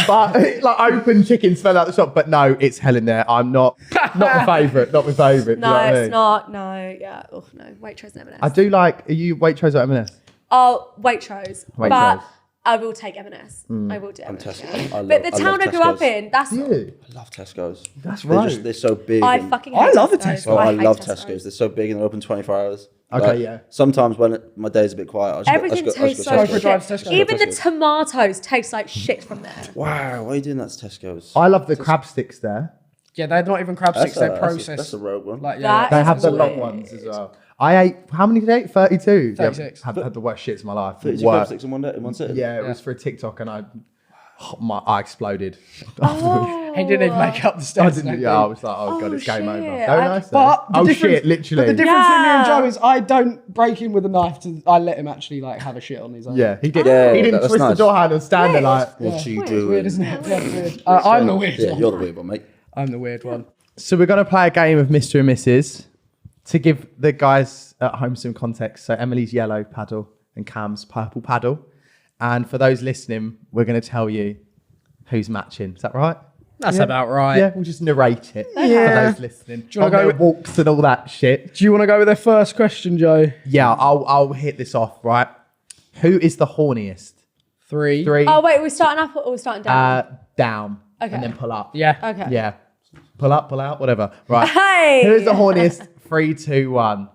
But like open chicken smell out the shop. But no, it's hell in there. I'm not my favourite. Not my favourite. No, it's not. No, yeah. Oh no, Waitrose and M&S. I do like. Are you Waitrose or M&S? Oh, Waitrose. Waitrose. But I will take M&S. I will do I'm M&S. Tesco. Yeah. But the town I grew up in, that's. You? I love Tesco's. That's They're right. they're so big. I and- fucking. I hate love a Tesco's. Tesco. I hate love Tesco's. Tesco's. They're so big and they're open 24 hours. Okay, yeah. Sometimes when my day's a bit quiet, I just Everything go, tastes so Tesco's. Go for a shit. drive to Tesco's. Even the Tesco's. tomatoes taste like shit from there. Wow, why are you doing that to Tesco's? I love the crab sticks there. Yeah, they're not even crab sticks, they're processed. That's a rogue one. Like, That They is have the weird. long ones as well. I ate, how many did I eat? 32? 36. Yeah, had the worst shits of my life. 32 Worst. crab sticks in one day, in one sitting? Yeah, it was for a TikTok and I exploded. He didn't even make up the I steps. didn't, yeah, I was like, oh god, Oh, it's game shit. over. Very I- nice. But the Oh difference- shit, literally. But the difference between me and Yeah. Joe is I don't break in with a knife. I let him actually like have a shit on his own. Yeah, he did. Yeah, he didn't that's twist the nice. door handle and stand there like. What you It's doing? weird, isn't it? Yeah, it's weird. I'm the weird Yeah, one. you're the weird one, mate. I'm the weird one. So we're gonna play a game of Mr. and Mrs. to give the guys at home some context. So Emily's yellow paddle and Cam's purple paddle, and for those listening, we're gonna tell you who's matching. Is that right? That's about right. Yeah, we'll just narrate it for Yeah. those listening. Do you On wanna go their walks and all that shit. Do you want to go with their first question, Joe? Yeah, I'll hit this off, right? Who is the horniest? 3. 3, Oh wait, are we starting up or are we starting down? down, Okay. and then pull up. Yeah. Okay. Yeah. Pull up, pull out, whatever. Right. Hey. Who is the horniest? 3, 2, 1.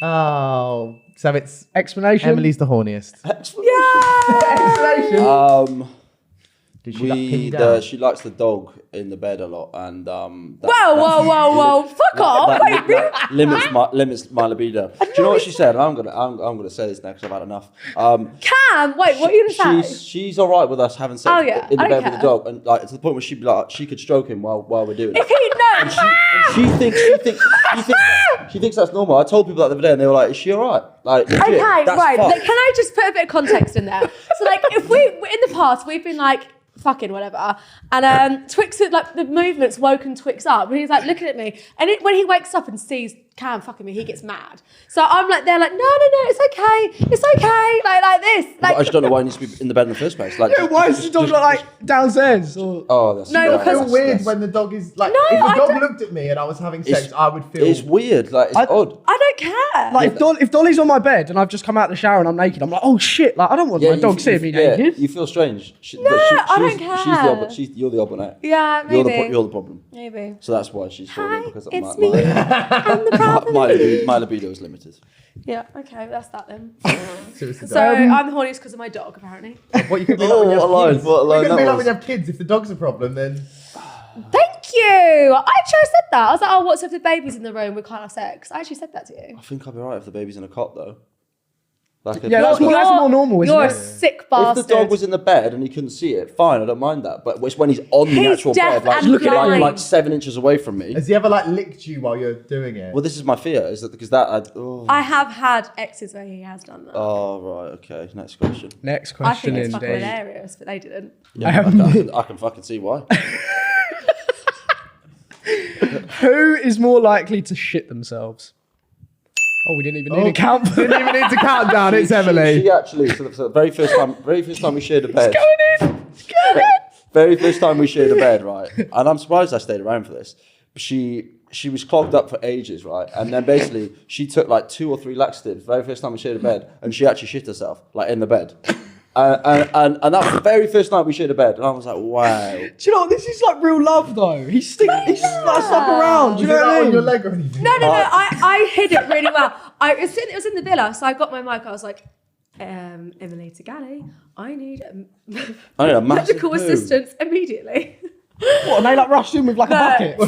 Oh, so it's Explanation. Emily's the horniest. Yeah. Did she pin you down? She likes the dog in the bed a lot, and Whoa. Fuck off. Wait, really? limits my libido. Do you know what she said? I'm gonna say this next. I've had enough. Cam, wait, what are you gonna say? She's all right with us having sex Oh, yeah, in the I bed don't with the dog, and like to the point where she'd be like, she could stroke him while we're doing it. If he knows. She thinks that's normal. I told people that the other day, and they were like, "Is she all right?" Like, legit, Okay, that's right. fucked. Like, can I just put a bit of context in there? So, like, if we in the past we've been like fucking whatever, and Twix like the movement's woken Twix up, and he's like looking at me, and when he wakes up and sees Cam fucking me, he gets mad. So I'm like, they're like, no, it's okay, like this, like. I just don't know why he needs to be in the bed in the first place. Like, Yeah, why is the dog not like downstairs? Or... Oh, that's No, I because- feel weird when the dog is like. No, if the I dog don't- looked at me and I was having sex, It's- I would feel. It's weird. Like, it's odd. I don't care. Like if Dolly's on my bed and I've just come out the shower and I'm naked, I'm like, oh shit! Like I don't want my dog seeing me naked. You feel strange. I don't care. You're the opposite. Yeah, maybe. You're the problem. Maybe. So that's why she's Hi, horny, because it's me. I'm the problem. my libido is limited. Yeah. Okay, that's that then. Seriously, So I'm the horniest because of my dog, apparently. what you could be like when you have what a line, kids. what a line You could that be like was. when you have kids. If the dog's a problem, then Thank you. I actually said that. I was like, oh, what's if the baby's in the room? We can't have sex. I actually said that to you. I think I'll be right if the baby's in a cot though. Like Yeah, that's more normal, isn't You're it? a sick if bastard. the dog was in the bed and he couldn't see it, fine, I don't mind that. But it's when he's on the He's actual deaf bed, like and looking at blind. like 7 inches away from me. has he ever like licked you while you're doing it? Well, this is my fear. Is that because that? I have had exes where he has done that. Oh right, okay. Next question. Next I question, think it's fucking indeed. hilarious, but they didn't. Yeah, I can fucking see why. Who is more likely to shit themselves? Oh, we didn't even need to count. Didn't even need to count down. It's Emily. She actually, so the very first time we shared a bed. Going in. Very first time we shared a bed, right? And I'm surprised I stayed around for this. She was clogged up for ages, right? And then basically she took like 2 or 3 laxatives. Very first time we shared a bed, and she actually shit herself like in the bed. And that was the very first night we shared a bed, and I was like, wow. Do you know what? This is like real love, though. He's like stuck around. Do you Was it know what like I on mean? your leg or anything? No. I hid it really well. It was in the villa, so I got my mic. I was like, Emily Tagali, I need a massive medical poo. assistance immediately. What? And they like rushed in with like a bucket. A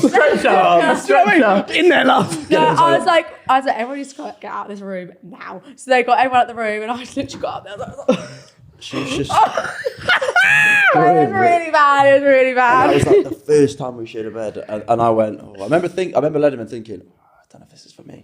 stretcher. In there, love. No, I was like, everyone needs to get out of this room now. So they got everyone out of the room, and I literally got up there. I was like, She was just. It was really bad. It was really And bad. that was like the first time we shared a bed, and I went. Oh, I remember letting him thinking, I don't know if this is for me.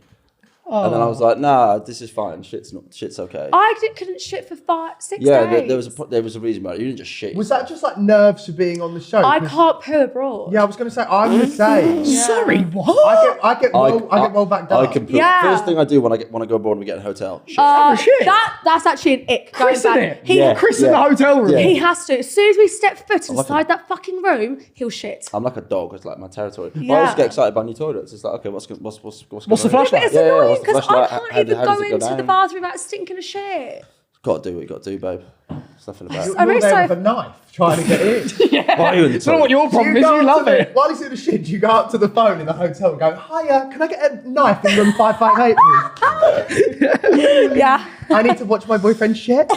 And then I was like, nah, this is fine. Shit's okay. Couldn't shit for 6 Yeah, days. there was a reason about it. You didn't just shit. Was that just like nerves for being on the show? I can't poo abroad. Yeah, I was going to say, I'm the same. Sorry, what? I get well backed up. First thing I do when I go abroad and we get in a hotel. Shit. Shit. That's actually an ick. Chris, Going isn't back. it? Chris in the hotel room. Yeah. He has to. As soon as we step foot inside that fucking room, he'll shit. I'm like a dog. It's like my territory. But I Yeah. always get excited by new toilets. It's like, okay, what's going What's the on? flashlight? It's Yeah, annoying what's the because I flashlight? can't How even does go it go into the down? bathroom without stinking of shit. Got to do what you got to do, babe. There's nothing about it. I'm You're really there sorry. with a knife trying to get in. Why are you in the I don't know what toilet? your problem is. go You up love to it. While he's in the shit, you go up to the phone in the hotel and go, hiya, can I get a knife in room 558, please? Yeah. I need to watch my boyfriend shit.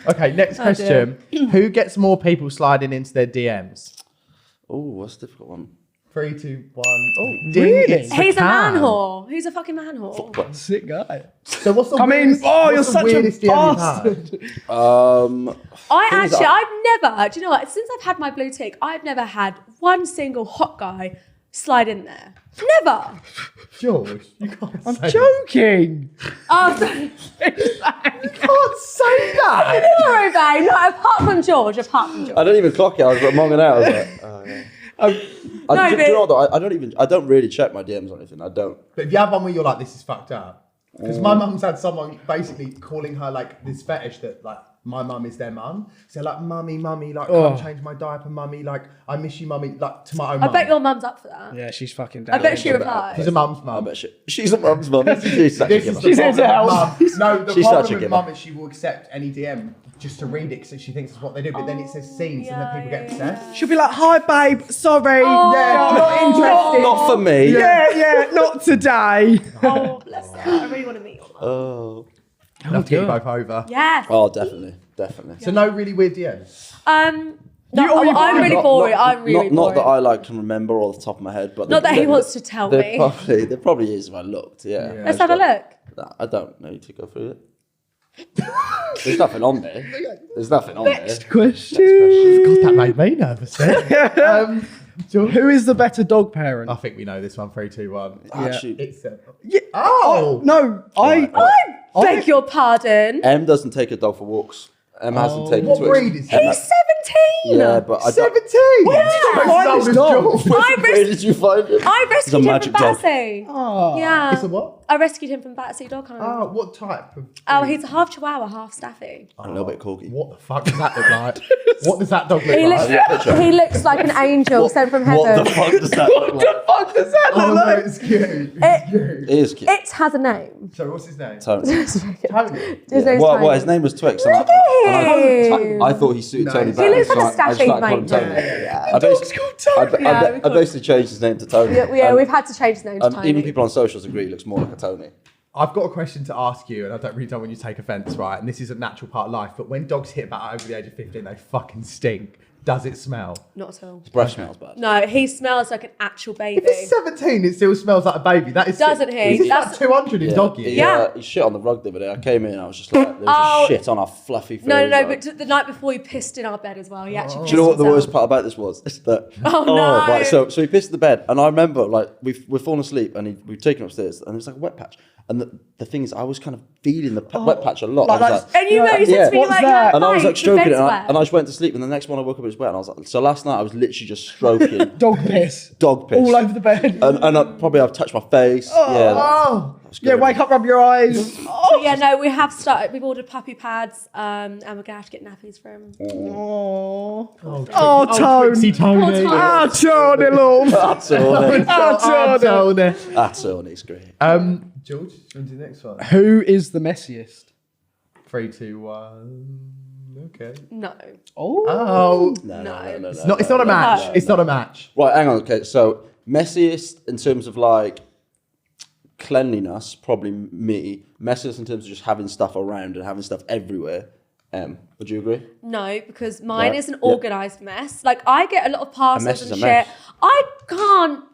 Okay, next question. Who gets more people sliding into their DMs? Oh, that's a difficult one. 3, 2, 1. Oh, Really? He's a man whore. He's a fucking man whore. Sick guy. So what's the I mean, weirdest, oh, what's you're the such a weirdest DM you've bastard. had? I've never, do you know what? Since I've had my blue tick, I've never had one single hot guy slide in there. Never. George, you can't I'm say joking. Oh, sorry. You can't say that. Sorry, babe. No, apart from George. I don't even clock it. I was monging out. I was like, oh, yeah. No, do you know what, though? I don't really check my DMs or anything. I don't. But if you have one where you're like, this is fucked up. Because my mum's had someone basically calling her like this fetish that like my mum is their mum. So like, mummy, like, come change my diaper, mummy, like, I miss you, mummy, like, to my own I mum. bet your mum's up for that. Yeah, she's fucking I down. bet she replied. She's a mum's I mum. bet she's a mum's mum. She's such a This giver. is the She's here to problem with help. mum. No, the She's such a problem with giver. mum is she will accept any DM just to read it because she thinks it's what they do. But then it says scenes and then people get obsessed. She'll be like, hi, babe. Sorry. Oh. Yeah, I'm not interested. Not for me. Yeah, not today. Oh, bless her. I really want to meet your mum. Oh. I'll have to get you both over. Yes. Oh, definitely. So no really weird DMs? No, I'm really boring. I'm really boring. Not that I like can remember all the top of my head, but Not that he wants to tell me. There probably is if I looked. Yeah. Let's have a look. Nah, I don't need to go through it. There's nothing on there. There's nothing on there. Question. God, that made me nervous then. George? Who is the better dog parent? I think we know this one. 3, 2, 1. Actually, It's Yeah. Oh! No, Right. Beg your pardon. Em doesn't take a dog for walks. Em hasn't taken What Twix. breed is he? He's 17. Yeah, but I don't. 17! Find this dog. Where did you find him? I rescued him from magic dog. Battersea. Oh. Yeah. It's a what? I rescued him from Battersea Dog Home. Oh, what type of... Oh, he's a half Chihuahua, half Staffy. A little bit corgi. What the fuck does that look like? What does that dog look He like? looks like an angel sent from What heaven. the fuck does that look like? Fuck does that Oh look no, like? it's cute. It's cute. It is cute. It has a name. So what's his name? Tony. Tony. His Yeah. name's Well, Tony. his name was Twix. Look at him. I thought he suited No, Tony he better. looks like a so I just Staffy, like call him mate. Tony. Yeah. I basically, Yeah, we I basically changed his name to Tony. Yeah, we've had to change his name to Tony. Even people on socials agree he looks more like a Tony. I've got a question to ask you, and I really don't want you to take offence, right? And this is a natural part of life, but when dogs hit about over the age of 15, they fucking stink. Does it smell? Not at all. His breath smells bad. No, he smells like an actual baby. If it's 17, it still smells like a baby. That is Doesn't he? He's like That's- 200 in dog years. Yeah. He shit on the rug the other day. I came in and I was just like, there was Oh. just shit on our fluffy fur. No, but the night before he pissed in our bed as well. He actually Do you know what the pissed worst part about this was? It's that. Oh, no. Right, so he pissed in the bed, and I remember like we're falling asleep, and we've taken him upstairs, and there was like a wet patch. And the thing is, I was kind of feeling the wet patch a lot. Like I was that- And you know, you said to me, What's like, that? and I was like stroking it, and wet. I just went to sleep, and the next morning I woke up, it was wet, and I was like, so last night I was literally just stroking Dog piss. dog piss All over the bed. and I've touched my face. Yeah, Oh! Yeah, wake up, rub your eyes. But yeah, no, we have started. We've ordered puppy pads, and we're gonna have to get nappies for him. Oh, Twixie Tony. Ah, Tony, love. That's all. Tony. That's all. It's great. George, on to the next one. Who is the messiest? 3, 2, 1. Okay. No. Oh. No. It's not a match. No. It's not a match. Right, hang on. Okay, so messiest in terms of like cleanliness, probably me. Messiest in terms of just having stuff around and having stuff everywhere. Would you agree? No, because mine Right, is an yeah. organised mess. Like, I get a lot of parcels mess is and a shit. mess. I can't,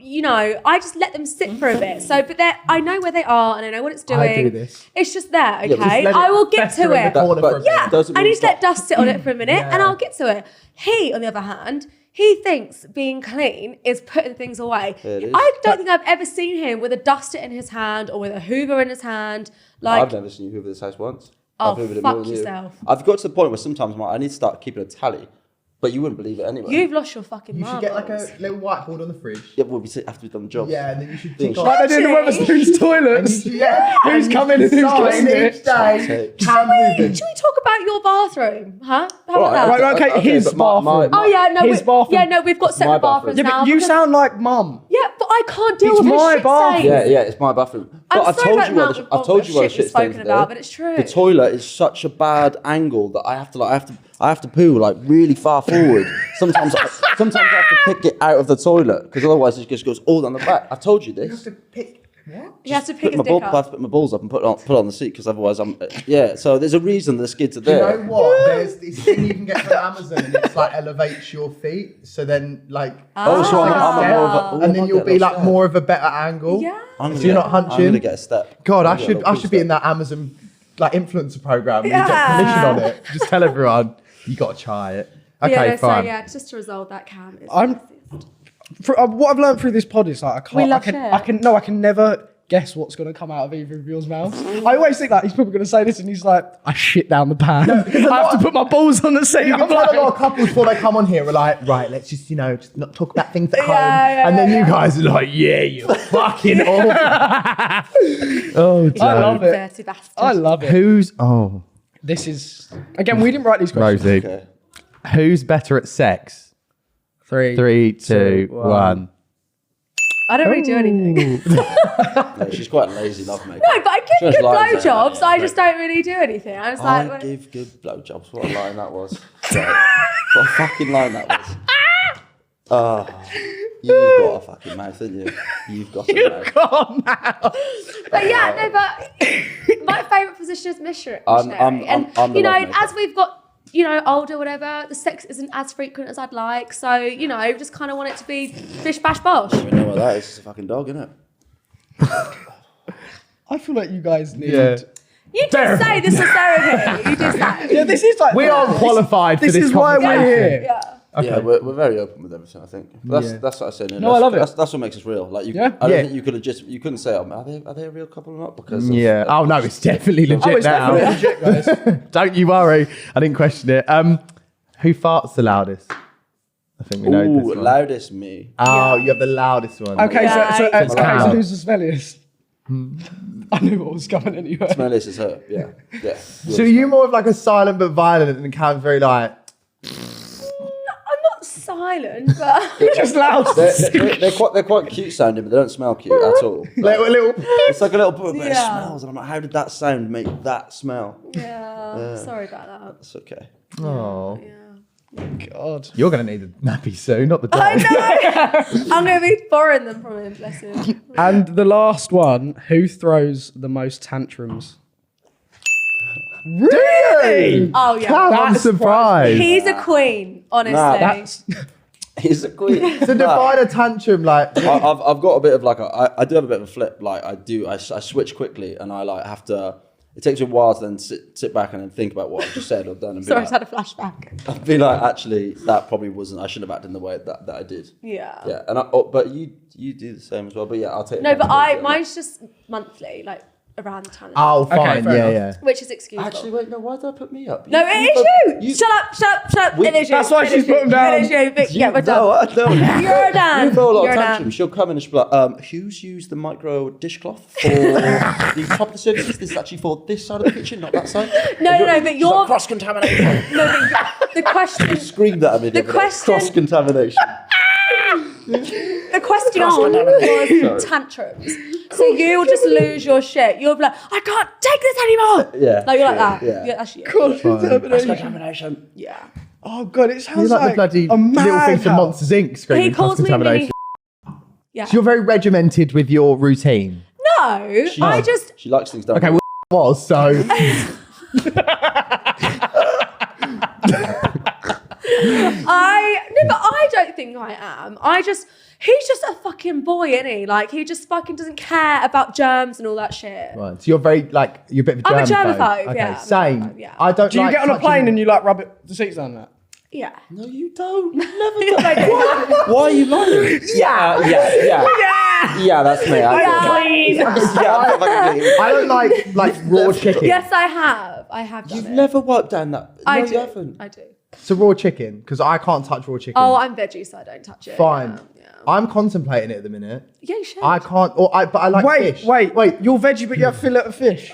I just let them sit for a bit. So, but I know where they are and I know what it's doing. I do this. It's just there, okay? just let I it will get fester to in it. the corner for a bit. Yeah, I need to let dust sit on it for a minute and Yeah. I'll get to it. He, on the other hand, he thinks being clean is putting things away. It is. I don't think I've ever seen him with a duster in his hand or with a Hoover in his hand. Like, I've never seen you hoover this house once. Oh, I've hoovered it fuck more than you. yourself. I've got to the point where sometimes I need to start keeping a tally, but you wouldn't believe it anyway. you've lost your fucking You should get like marbles. a little whiteboard on the fridge. Yeah, well, after we've done the job. Yeah, and then you should Things tick off. Like they do in the Wetherspoons toilets. Who's coming and who's Sign cleaned it? each day. Take- Can we? Should we talk about your bathroom? Huh? How about Alright, that? Right, okay, his but bathroom. Oh yeah, no, His bathroom. we've got separate my bathroom. bathrooms Yeah, now. but you because- sound like mum. Yeah, but I can't deal It's with his my shit bathroom. stains. Yeah, it's my bathroom. But I'm I've sorry told about you where the the, amount I've told you where the of shit shit we've spoken stains about, there. but it's true. The toilet is such a bad angle that I have to poo like really far forward. Sometimes I have to pick it out of the toilet because otherwise it just goes all down the back. I've told you You have this. to pick. What? He has to pick Put his my dick I have to up. put my balls up and put it on the seat because otherwise I'm So there's a reason the skids are Do you there. know what? There's this thing you can get from Amazon, and it's like elevates your feet. So then, like, Oh, so I'm a more of a, and then you'll be like more of a better angle. Yeah. I'm So you're not I'm hunching? gonna get a step. God, I I'm gonna get a should little be step. in that Amazon like influencer program. And Yeah. You get commission on it. Just tell everyone you got to try it. Okay, Yeah, no, fine. so yeah, just to resolve that, Cam. It's I'm- What I've learned through this pod is like We love I can never guess what's going to come out of either of yours mouths. I always think that he's probably going to say this and he's like, I shit down the pan. I have to put my balls on the seat. You I'm can tell a lot like, of couples before they come on here are like, right, let's just, just not talk about things at home. Yeah, and then yeah. you guys are like, yeah, you fucking awful. Oh, I love it. dirty bastard. I love it. Who's, This is, again, we didn't write these questions. Rosie, Okay. who's better at sex? 3, 2, 1. I don't really do anything. No, she's quite a lazy lovemaker. No, but I She give has good lines there, blowjobs. yeah, I just don't really do anything. I was like, I give good blowjobs. What a line that was. Right. What a fucking line that was. Oh, you've got a fucking mouth, haven't you? You've got a mouth. but yeah, no, but my favourite position is missionary. I'm and the lovemaker. as we've got older, whatever, the sex isn't as frequent as I'd like. So just kind of want it to be bish bash bosh. You know what that is? It's a fucking dog, isn't it? I feel like you guys need... Yeah. You did say this was therapy. You did say. Yeah, this is like... We are qualified for This this is why we're conversation. here. Yeah. Okay. Yeah, we're very open with everything. I think but that's what I said. No, I love it. That's what makes us real. Like Yeah. I don't Yeah. think you couldn't say, are they a real couple or not? Because of- Yeah. Oh, no, it's definitely legit Oh, it's now. definitely legit, guys. Don't you worry. I didn't question it. Who farts the loudest? I think we know Ooh, this one. loudest me. Oh, you have the loudest one. Okay, Yeah, so Cam. who's the smelliest? I knew what was coming anyway. Smelliest is her. Yeah, yeah. So are you more of like a silent but violent, and Cam's very like, I'm not silent, but Just loud. They're quite cute sounding, but they don't smell cute at all. Like, little. it's like a little bit, but it Yeah. smells, and I'm like, how did that sound make that smell? yeah. Sorry about that. It's okay. Oh, Yeah. God. you're gonna need a nappy soon, not the dog. I know. I'm gonna be borrowing them from him. Bless him. And the last one, who throws the most tantrums? Really? Oh yeah. Cam, I'm That's surprised. He's a queen, honestly. Nah, That's... He's a queen. So define a tantrum, like I've got a bit of like I do have a bit of a flip. Like I switch quickly, and I like have to. It takes me a while to then sit back and then think about what I've just said or done, and be Sorry, I like, just had a flashback. I'd be like, actually, that probably wasn't. I shouldn't have acted in the way that I did. Yeah. Yeah, and but you do the same as well. But yeah, I'll take. No, but accountability on that. mine's just monthly, like around the time. oh, fine, fair yeah, enough. yeah. Which is excusable. Actually, wait, no. Why did I put me up? no, it is you. Shut up. We- It is you. That's why It she's is you. put him down. It is you. But, yeah, we're No, done. I don't. You're done. You throw a lot You're of done. tantrums. She'll come in and she'll be like, who's used the micro dishcloth for the top of the surfaces? This is actually for this side of the kitchen, not that side. No, but you're cross contamination. the question. Screamed at me. The question- Cross contamination. The question was tantrums. So you'll just lose your shit. You'll be like, I can't take this anymore. Yeah, Like you're like yeah, that. yeah. Yeah, that's you. Cross contamination. Contamination. Yeah. Oh God, it sounds You're like the bloody a little thing from madhouse. Monsters Inc. screaming He calls me cross-contamination. mini. Yeah. So you're very regimented with your routine. No, I just. She likes things done. Okay, well, was so. But I don't think I am. He's just a fucking boy, isn't he? Like, he just fucking doesn't care about germs and all that shit. Right. So you're very, like, you're a bit of a germaphobe. I'm a germaphobe, okay, yeah. Same. Yeah. I don't Do you like get on a touching- plane and you like rub the seats down that? Yeah. No, you don't. You've never done that. Why are you lying? Yeah, that's me. I don't like raw chicken. Yes, I have done You've it. never wiped down that. I No, do. you haven't. I do. So raw chicken, because I can't touch raw chicken. Oh, I'm veggie, so I don't touch it. Fine. Yeah. I'm contemplating it at the minute. Yeah, you should. I can't, but I like fish. Wait. You're veggie, but you have fillet of fish.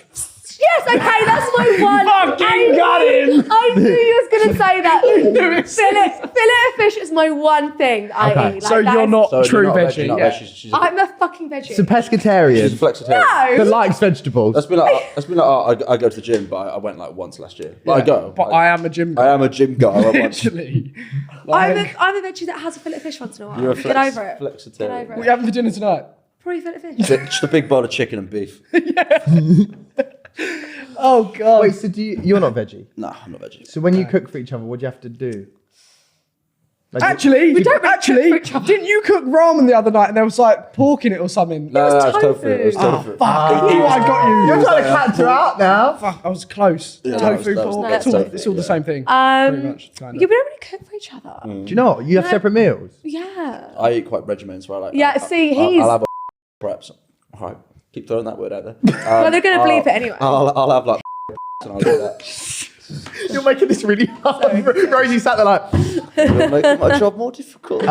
Yes, okay, that's my one. Fucking got him. I knew you was going to say that. Fillet of fish is my one thing that I Okay. eat. So you're not true veggie. Not Yeah. veggie. She's I'm a fucking veggie. It's a pescatarian a flexitarian. No. that likes vegetables. That's been like I go to the gym, but I went like once last year. But I go. But I am a gym I guy. am a gym guy. I once. Literally. I'm Like, a veggie that has a fillet of fish once in a while. You're a Get over it. flexitarian. Get over what are it. you having for dinner tonight? Probably fillet of fish. Just a big bowl of chicken and beef. Oh, God. Wait, so you're not veggie? Nah, I'm not veggie. So when you cook for each other, what do you have to do? Like, Actually, We don't really cook for each other. didn't you cook ramen the other night and there was like pork in it or something? No, was it's tofu. tofu. It was tofu. Fuck, I got you. You're trying to catch her out now. Fuck, I was close. Yeah, Tofu, that was pork, nice. it's all the same thing. Pretty much, kind of. Yeah, we don't really cook for each other. Do you know what? You have separate meals? Yeah. I eat quite regimented, so I like. Yeah, I'll have preps. All right, keep throwing that word out there. Well, they're going to bleep it anyway. I'll have like and I'll do that. You're making this really hard. Rosie sat there like. You're making my job more difficult.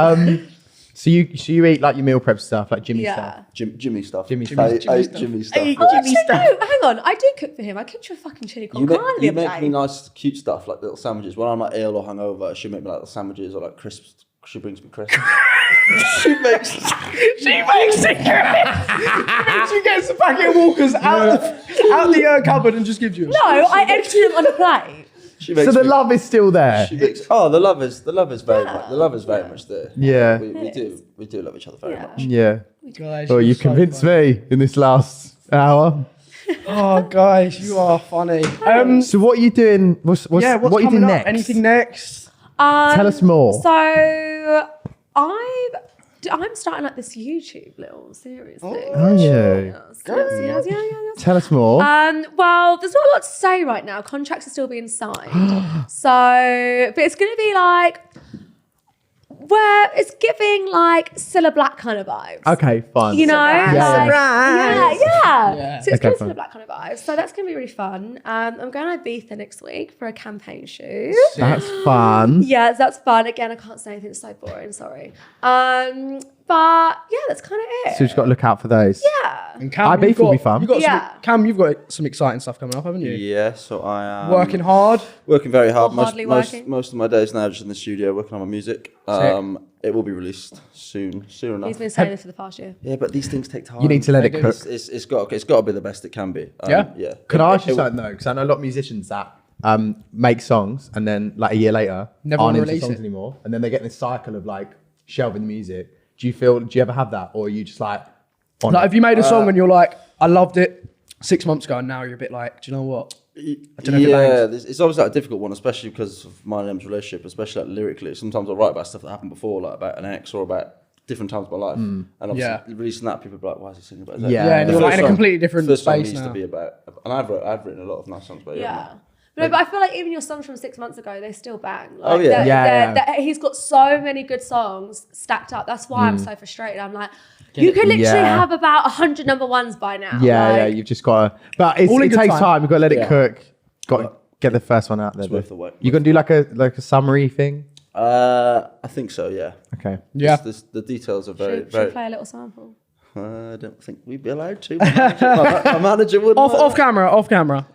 So you eat like your meal prep stuff, like Jimmy stuff. Jimmy stuff. Jimmy I stuff. ate Jimmy stuff. Ate bro. Jimmy stuff. No, hang on. I do cook for him. I cooked you a fucking chili con carne the You other make me day. nice, cute stuff like little sandwiches. When I'm like ill or hungover, she make me like little sandwiches or like crisps. She brings me crisps. She makes it crisp. She gets the packet of Walkers out the cupboard and just gives you. No, I emptied them on a plate. She makes So the me- love is still there. She makes, the love is very much there. Yeah. We do love each other very much. Yeah. Guys, Well, you're you so convinced funny. me in this last hour. Oh, guys, you are funny. So what are you doing? What's What's what are you doing coming up? next? Anything next? Tell us more. So I'm starting like this YouTube little series thing. Are you? Yes. Tell us more. Well, there's not a lot to say right now. Contracts are still being signed. But it's going to be like, where it's giving like Cilla Black kind of vibes. Okay, fine. You know? Yeah. Yeah. So it's Okay, kind of fine. Cilla Black kind of vibes. So that's going to be really fun. I'm going to Ibiza next week for a campaign shoot. That's fun. Yes, that's fun. Again, I can't say anything. It's so boring. Sorry. But yeah, that's kind of it. So you've got to look out for those. Yeah. And Cam, Ibiza you've will be got- fun. You've got Yeah. Cam, you've got some exciting stuff coming up, haven't you? Yeah, so I am Working hard. Working very hard. Or hardly working. Most of my days now are just in the studio working on my music. It will be released soon enough. He's been saying this for the past year. Yeah, but these things take time. You need to let it They do. cook. It's got to be the best it can be. Yeah? Yeah. Can I ask you something though? Because I know a lot of musicians that make songs and then like a year later Never aren't wanna into release songs it. anymore, and then they get in this cycle of like shelving the music. Do you ever have that, or are you just like on Like, it? have you made a song and you're like, I loved it 6 months ago, and now you're a bit like, do you know what? I don't know if it lands. It's always like a difficult one, especially because of my name's relationship, especially like lyrically. Sometimes I write about stuff that happened before, like about an ex or about different times of my life. And obviously Yeah. releasing that, people be like, why is he singing about his ex? Yeah, Yeah, and The you're like in a First song- completely different first song space needs now. to be about, and I've written a lot of nice songs about Yeah. But I feel like even your songs from 6 months ago, they still bang. Like, Oh, yeah. Yeah. he's got so many good songs stacked up. That's why I'm so frustrated. I'm like, you could literally Yeah. have about 100 number ones by now. Yeah, Like, you've just got to. But All in it good takes time. time. You've got to let it Yeah. cook. Got to get the first one out there. It's worth the wait. You gonna do like a summary thing? I think so, yeah. Okay. Yeah. The details are very, should we very. play a little sample? I don't think we'd be allowed to. My manager wouldn't. Off camera.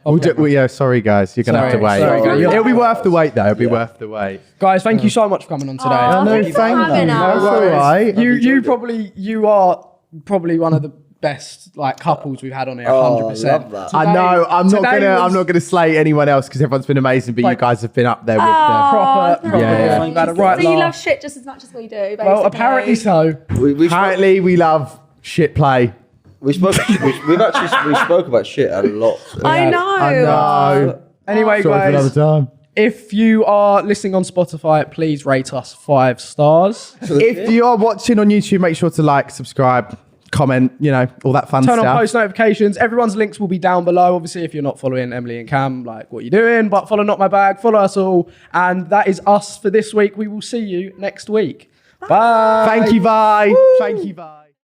Yeah, sorry guys, you're gonna have to wait. Sorry, guys. It'll be worth the wait though. It'll be worth the wait. Guys, thank you so much for coming on today. Aw, thanks for having us. That's all right. You are probably one of the best like couples we've had on here, 100%. love that. I know. I'm Today not was gonna slay anyone else because everyone's been amazing, but you Like- guys have been up there with proper. thank Yeah. you. You've had a right So you laugh. love shit just as much as we do, basically. Well, apparently so. We Apparently, we love shit play. we spoke about shit a lot. I know. I know. Anyway, Sorry for guys, another time. If you are listening on Spotify, please rate us 5 stars. If you are watching on YouTube, make sure to like, subscribe, comment, all that fun stuff. Turn on post notifications. Everyone's links will be down below. Obviously, if you're not following Emily and Cam, like, what are you doing? But follow Not My Bag, follow us all. And that is us for this week. We will see you next week. Bye. Thank you, bye. Thank you, bye.